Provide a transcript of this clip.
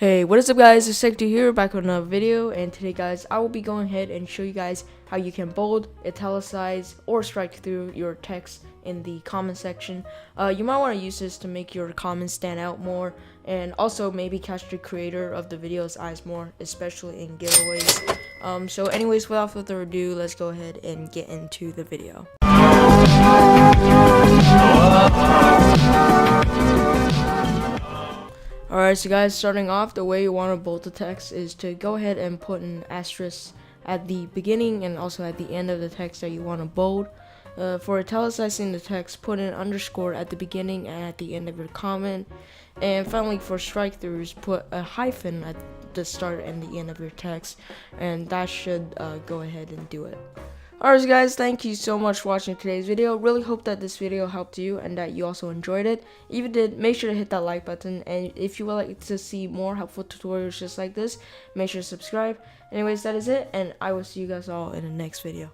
Hey, what is up guys, it's strikethough here, back with another video, and today guys, I will be going ahead and show you guys how you can bold, italicize, or strike through your text in the comment section. You might want to use this to make your comments stand out more, and also maybe catch the creator of the video's eyes more, especially in giveaways. So anyways, without further ado, let's go ahead and get into the video. Alright, so guys, starting off, the way you want to bold the text is to go ahead and put an asterisk at the beginning and also at the end of the text that you want to bold. For italicizing the text, put an underscore at the beginning and at the end of your comment. And finally, for strike throughs, put a hyphen at the start and the end of your text, and that should go ahead and do it. Alright guys, thank you so much for watching today's video. Really hope that this video helped you and that you also enjoyed it. If you did, make sure to hit that like button, and if you would like to see more helpful tutorials just like this, make sure to subscribe. Anyways, that is it, and I will see you guys all in the next video.